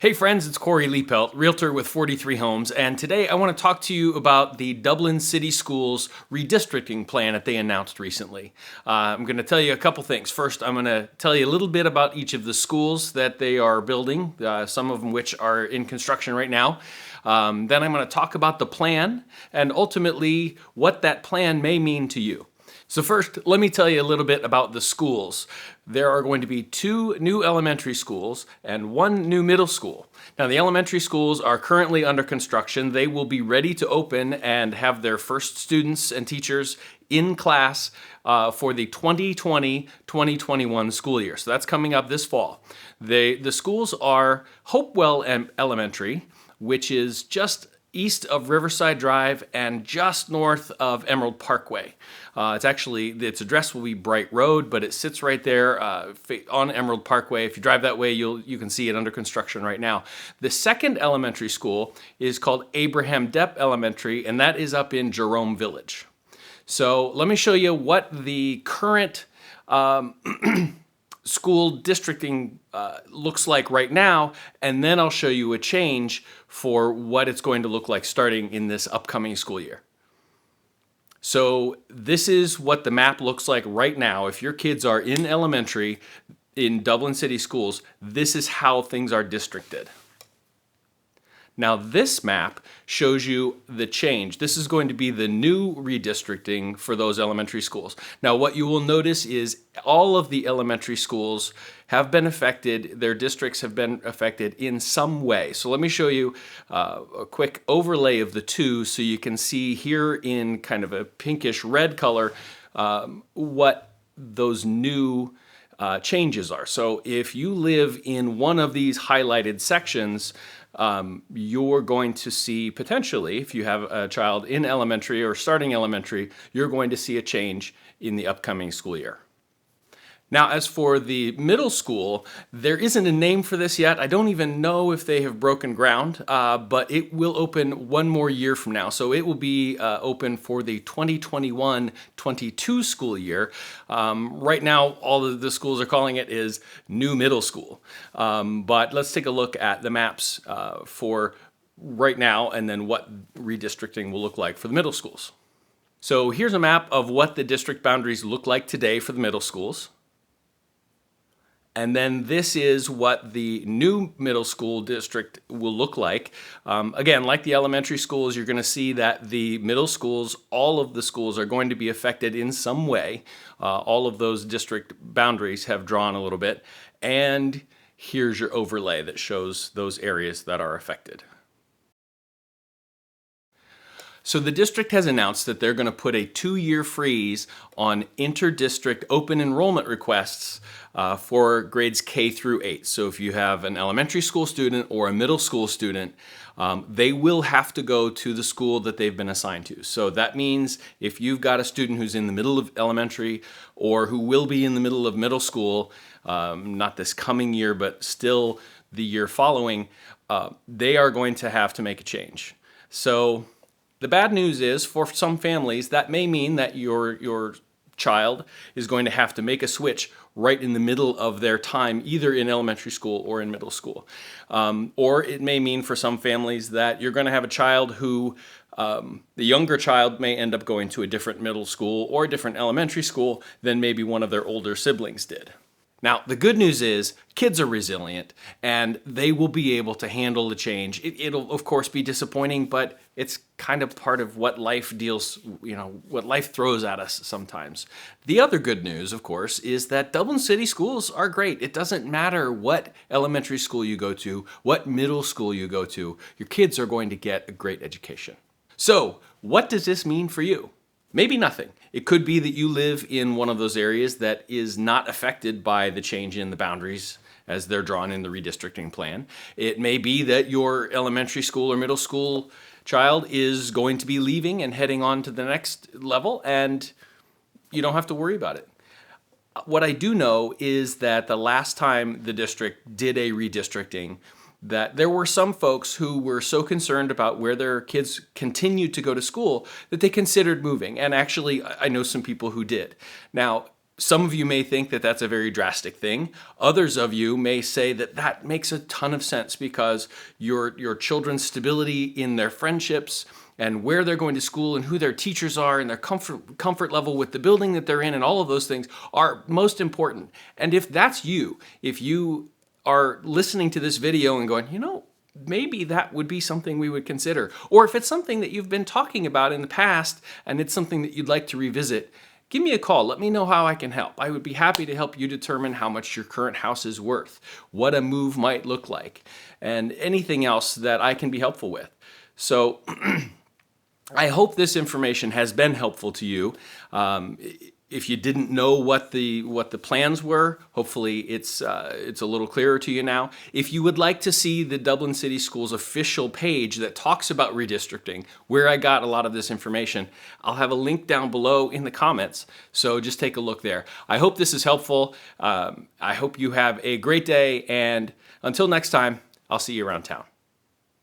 Hey friends, it's Corey Liepelt, Realtor with 43 Homes, and today I want to talk to you about the Dublin City Schools redistricting plan that they announced recently. I'm going to tell you a couple things. First, I'm going to tell you a little bit about each of the schools that they are building, some of them which are in construction right now. Then I'm going to talk about the plan and ultimately what that plan may mean to you. So first, let me tell you a little bit about the schools. There are going to be 2 new elementary schools and 1 new middle school. Now, the elementary schools are currently under construction. They will be ready to open and have their first students and teachers in class for the 2020-2021 school year. So that's coming up this fall. The schools are Hopewell Elementary, which is just east of Riverside Drive and just north of Emerald Parkway. Its address will be Bright Road, but it sits right there on Emerald Parkway. If you drive that way, you can see it under construction right now. The second elementary school is called Abraham Depp Elementary, and that is up in Jerome Village. So let me show you what the current school districting looks like right now, and then I'll show you a change for what it's going to look like starting in this upcoming school year. So this is what the map looks like right now. If your kids are in elementary in Dublin City Schools, this is how things are districted. Now this map shows you the change. This is going to be the new redistricting for those elementary schools. Now what you will notice is all of the elementary schools have been affected, their districts have been affected in some way. So let me show you a quick overlay of the 2 so you can see here in kind of a pinkish red color what those new changes are. So if you live in one of these highlighted sections, you're going to see potentially, if you have a child in elementary or starting elementary, you're going to see a change in the upcoming school year. Now, as for the middle school, there isn't a name for this yet. I don't even know if they have broken ground, but it will open 1 more year from now. So it will be open for the 2021-22 school year. Right now, all of the schools are calling it is new middle school. But let's take a look at the maps for right now and then what redistricting will look like for the middle schools. So here's a map of what the district boundaries look like today for the middle schools. And then this is what the new middle school district will look like. Again, like the elementary schools, you're going to see that the middle schools, all of the schools are going to be affected in some way. All of those district boundaries have drawn a little bit. And here's your overlay that shows those areas that are affected. So the district has announced that they're going to put a 2-year freeze on inter-district open enrollment requests for grades K through 8. So if you have an elementary school student or a middle school student, they will have to go to the school that they've been assigned to. So that means if you've got a student who's in the middle of elementary or who will be in the middle of middle school, not this coming year, but still the year following, they are going to have to make a change. So the bad news is, for some families, that may mean that your child is going to have to make a switch right in the middle of their time, either in elementary school or in middle school. Or it may mean for some families that you're going to have a child who, the younger child may end up going to a different middle school or a different elementary school than maybe one of their older siblings did. Now, the good news is kids are resilient and they will be able to handle the change. It'll, of course, be disappointing, but it's kind of part of what life what life throws at us sometimes. The other good news, of course, is that Dublin City Schools are great. It doesn't matter what elementary school you go to, what middle school you go to, your kids are going to get a great education. So, what does this mean for you? Maybe nothing. It could be that you live in one of those areas that is not affected by the change in the boundaries as they're drawn in the redistricting plan. It may be that your elementary school or middle school child is going to be leaving and heading on to the next level, and you don't have to worry about it. What I do know is that the last time the district did a redistricting, that there were some folks who were so concerned about where their kids continued to go to school that they considered moving. And actually, I know some people who did. Now, Some of you may think that that's a very drastic thing. Others of you may say that that makes a ton of sense because your children's stability in their friendships and where they're going to school and who their teachers are and their comfort level with the building that they're in and all of those things are most important. And if that's you, if you are listening to this video and going, maybe that would be something we would consider. Or if it's something that you've been talking about in the past and it's something that you'd like to revisit, give me a call. Let me know how I can help. I would be happy to help you determine how much your current house is worth, what a move might look like, and anything else that I can be helpful with. So I hope this information has been helpful to you. If you didn't know what the plans were, hopefully it's a little clearer to you now. If you would like to see the Dublin City Schools official page that talks about redistricting, where I got a lot of this information, I'll have a link down below in the comments, so just take a look there. I hope this is helpful. I hope you have a great day, and until next time, I'll see you around town.